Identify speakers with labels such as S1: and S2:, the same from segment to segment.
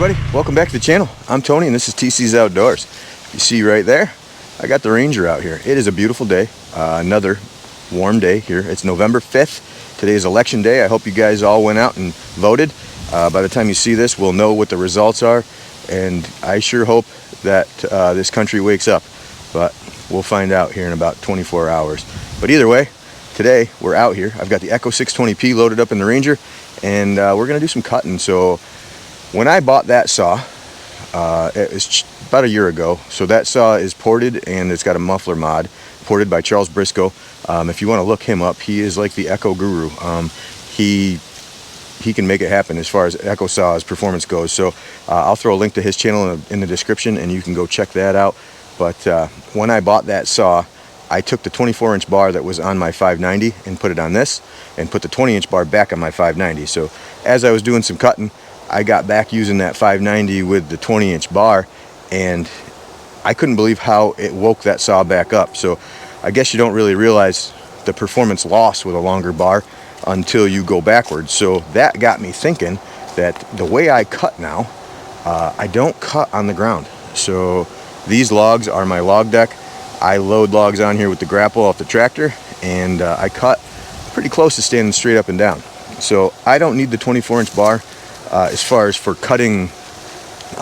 S1: everybody, welcome back to the channel. I'm Tony and this is TC's Outdoors. You see right there, I got the Ranger out here. It is a beautiful day, another warm day here. It's November 5th. Today is election day. I hope you guys all went out and voted. By the time you see this, we'll know what the results are, and I sure hope that this country wakes up, but we'll find out here in about 24 hours. But either way, today we're out here. I've got the Echo 620P loaded up in the Ranger, and we're gonna do some cutting. So when I bought that saw, it was about a year ago. So that saw is ported and it's got a muffler mod, ported by Charles Briscoe. If you want to look him up, he is like the Echo guru. He can make it happen as far as Echo saws performance goes. So I'll throw a link to his channel in the description and you can go check that out. But when I bought that saw, I took the 24-inch bar that was on my 590 and put it on this, and put the 20-inch bar back on my 590. So as I was doing some cutting, I got back using that 590 with the 20-inch bar, and I couldn't believe how it woke that saw back up. So I guess you don't really realize the performance loss with a longer bar until you go backwards. So that got me thinking that the way I cut now, I don't cut on the ground. So these logs are my log deck. I load logs on here with the grapple off the tractor, and I cut pretty close to standing straight up and down. So I don't need the 24-inch bar as far as for cutting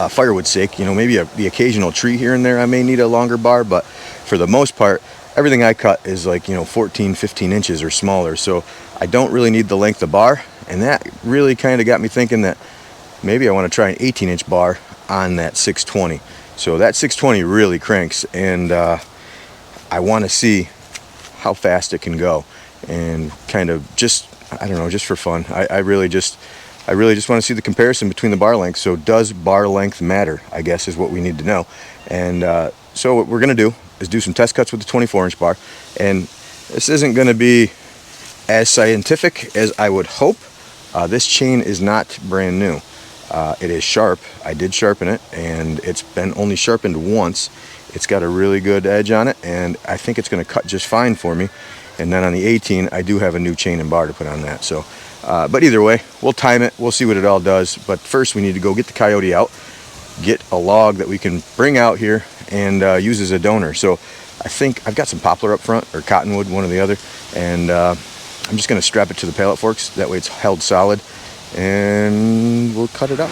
S1: firewood's sake. You know, maybe the occasional tree here and there I may need a longer bar, but for the most part, everything I cut is like, 14, 15 inches or smaller. So I don't really need the length of bar, and that really kind of got me thinking that maybe I want to try an 18-inch bar on that 620. So that 620 really cranks, and I want to see how fast it can go, and kind of just, I don't know, just for fun. I really just want to see the comparison between the bar lengths. So does bar length matter, I guess, is what we need to know. And so what we're going to do is do some test cuts with the 24-inch bar. And this isn't going to be as scientific as I would hope. This chain is not brand new. It is sharp. I did sharpen it, and it's been only sharpened once. It's got a really good edge on it, and I think it's going to cut just fine for me. And then on the 18, I do have a new chain and bar to put on that. So but either way, we'll time it, we'll see what it all does. But first we need to go get the KIOTI out, get a log that we can bring out here and use as a donor. So I think I've got some poplar up front, or cottonwood, one or the other, and I'm just going to strap it to the pallet forks. That way it's held solid, and we'll cut it up.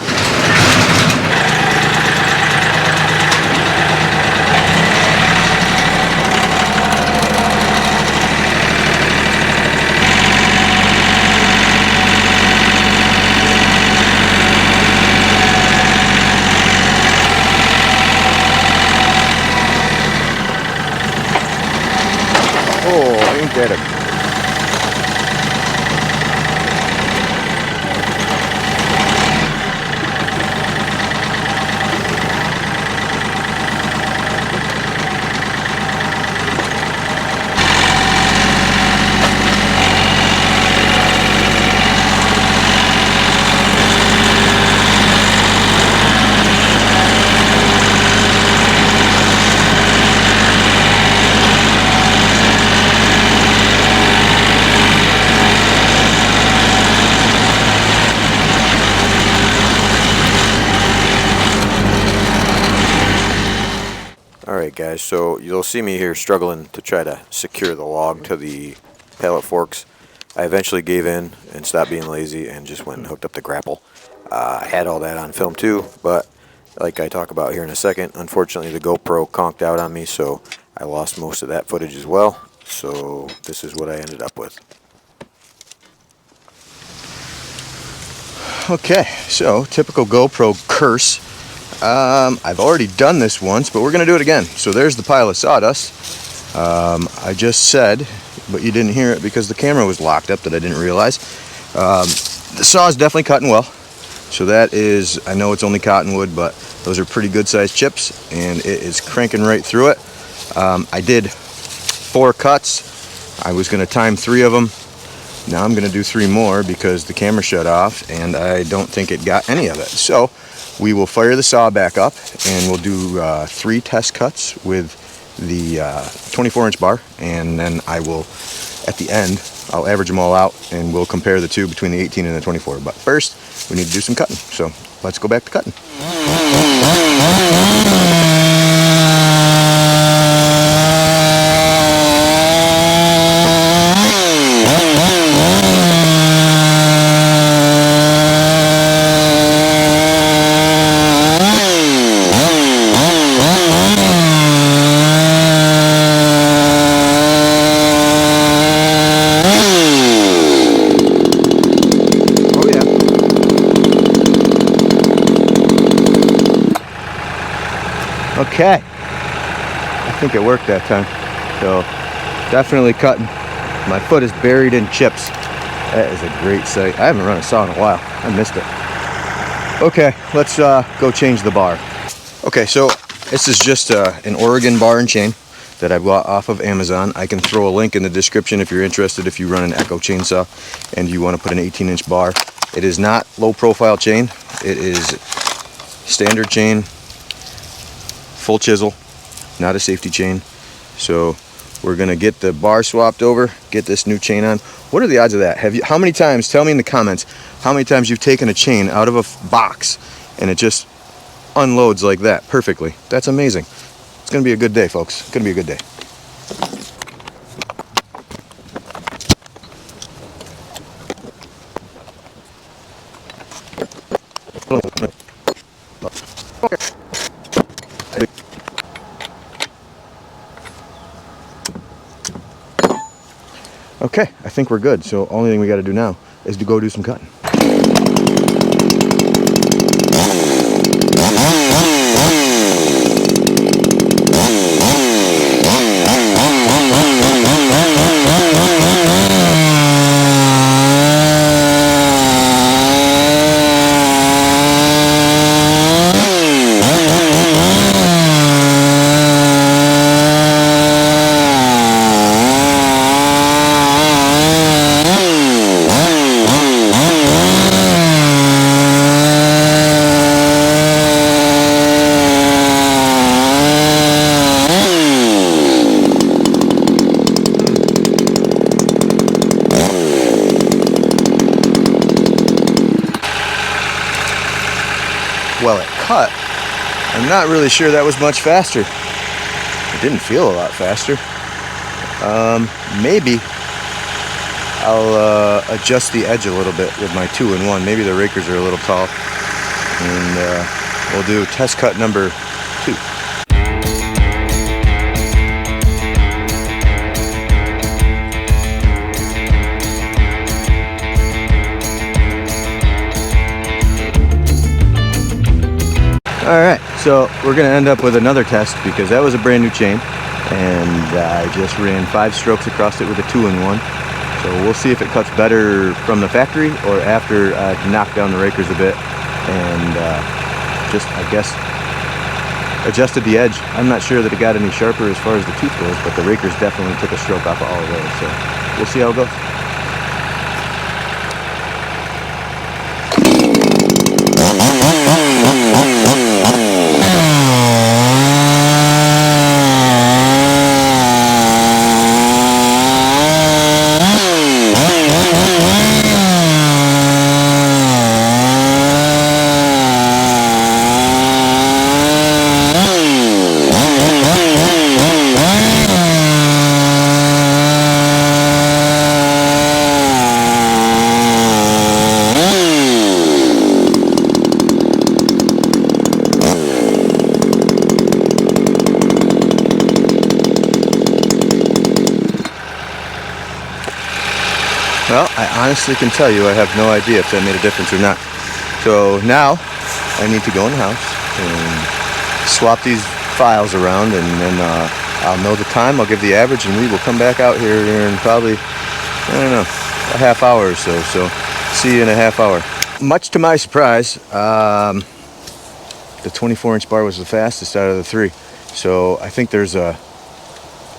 S1: Oh, ain't that a... Alright guys, so you'll see me here struggling to try to secure the log to the pallet forks. I eventually gave in and stopped being lazy and just went and hooked up the grapple. I had all that on film too, but like I talk about here in a second, unfortunately the GoPro conked out on me, so I lost most of that footage as well. So this is what I ended up with. Okay, so typical GoPro curse. I've already done this once, but we're going to do it again. So there's the pile of sawdust. I just said, but you didn't hear it because the camera was locked up, that I didn't realize. The saw is definitely cutting well. So that is, I know it's only cottonwood, but those are pretty good sized chips, and it is cranking right through it. I did 4 cuts. I was going to time 3 of them. Now I'm going to do 3 more because the camera shut off and I don't think it got any of it. So we will fire the saw back up and we'll do 3 test cuts with the 24-inch bar, and then I will at the end, I'll average them all out and we'll compare the two between the 18 and the 24. But first, we need to do some cutting. So let's go back to cutting. Okay, I think it worked that time. So definitely cutting. My foot is buried in chips. That is a great sight. I haven't run a saw in a while. I missed it. Okay, let's go change the bar. Okay, so this is just an Oregon bar and chain that I bought off of Amazon. I can throw a link in the description if you're interested, if you run an Echo chainsaw and you want to put an 18-inch bar. It is not low profile chain. It is standard chain, full chisel, not a safety chain. So we're gonna get the bar swapped over, get this new chain on. What are the odds of that? How many times, tell me in the comments, how many times you've taken a chain out of a box and it just unloads like that perfectly? That's amazing. It's gonna be a good day, folks. It's gonna be a good day. Okay, I think we're good. So only thing we got to do now is to go do some cutting. Well, it cut. I'm not really sure that was much faster. It didn't feel a lot faster. Maybe I'll adjust the edge a little bit with my 2-in-1. Maybe the rakers are a little tall. And we'll do test cut number 2. Alright, so we're going to end up with another test because that was a brand new chain and I just ran 5 strokes across it with a 2-in-1. So we'll see if it cuts better from the factory or after I've knocked down the rakers a bit and just, I guess, adjusted the edge. I'm not sure that it got any sharper as far as the tooth goes, but the rakers definitely took a stroke off of all of those. So we'll see how it goes. Well, I honestly can tell you I have no idea if that made a difference or not. So now I need to go in the house and swap these files around and then I'll know the time, I'll give the average, and we will come back out here in probably, I don't know, a half hour or so. So see you in a half hour. Much to my surprise, the 24-inch bar was the fastest out of the 3. So I think there's a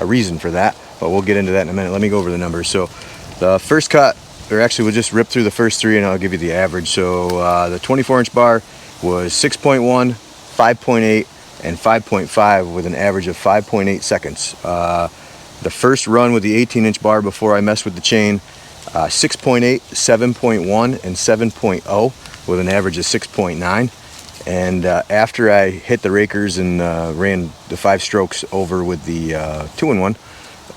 S1: reason for that, but we'll get into that in a minute. Let me go over the numbers. So the first cut, or actually we'll just rip through the first 3 and I'll give you the average. So the 24-inch bar was 6.1, 5.8, and 5.5 with an average of 5.8 seconds. The The first run with the 18-inch bar before I messed with the chain, 6.8, 7.1, and 7.0 with an average of 6.9. And after I hit the rakers and ran the 5 strokes over with the 2-in-1,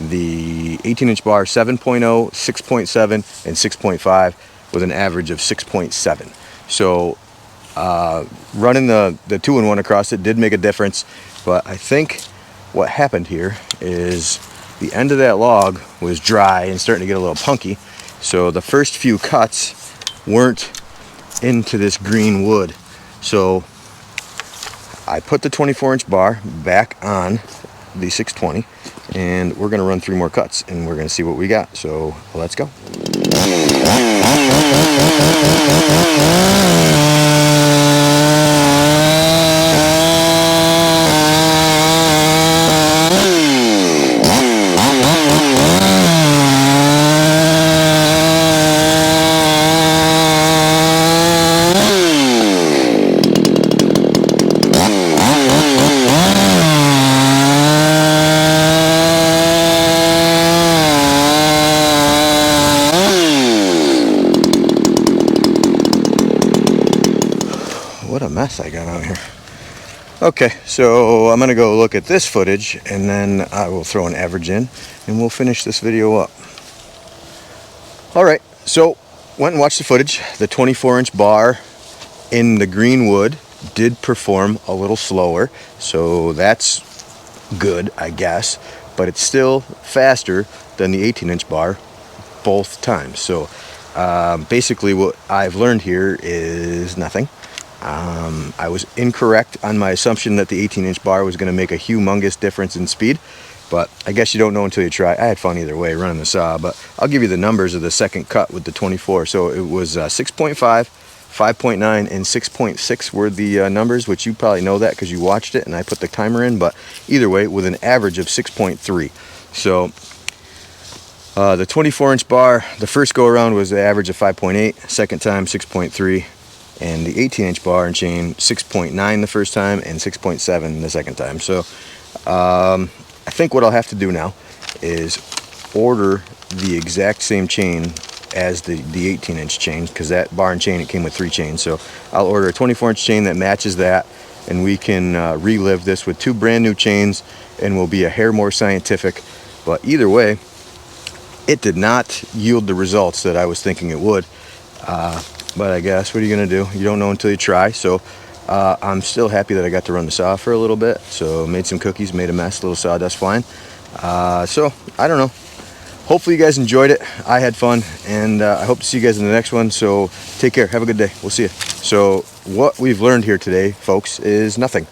S1: the 18-inch bar 7.0, 6.7, and 6.5 with an average of 6.7. So running the 2-in-1 across it did make a difference, but I think what happened here is the end of that log was dry and starting to get a little punky, so the first few cuts weren't into this green wood. So I put the 24-inch bar back on the 620, and we're going to run 3 more cuts and we're going to see what we got. So let's go. What a mess I got out here. Okay, so I'm gonna go look at this footage and then I will throw an average in and we'll finish this video up. Alright, so went and watched the footage. The 24-inch bar in the green wood did perform a little slower, so that's good, I guess, but it's still faster than the 18-inch bar both times. So basically what I've learned here is nothing. I was incorrect on my assumption that the 18-inch bar was going to make a humongous difference in speed, but I guess you don't know until you try. I had fun either way running the saw, but I'll give you the numbers of the second cut with the 24. So it was 6.5, 5.9, and 6.6 were the numbers, which you probably know that because you watched it and I put the timer in, but either way, with an average of 6.3. So the 24-inch bar, the first go around was the average of 5.8, second time 6.3, and the 18-inch bar and chain 6.9 the first time and 6.7 the second time. So I think what I'll have to do now is order the exact same chain as the 18-inch chain, because that bar and chain, it came with 3 chains. So I'll order a 24-inch chain that matches that, and we can relive this with 2 brand new chains and we'll be a hair more scientific. But either way, it did not yield the results that I was thinking it would. But I guess, what are you going to do? You don't know until you try. So I'm still happy that I got to run the saw for a little bit. So made some cookies, made a mess, little sawdust flying. So I don't know. Hopefully you guys enjoyed it. I had fun, and I hope to see you guys in the next one. So take care. Have a good day. We'll see you. So what we've learned here today, folks, is nothing.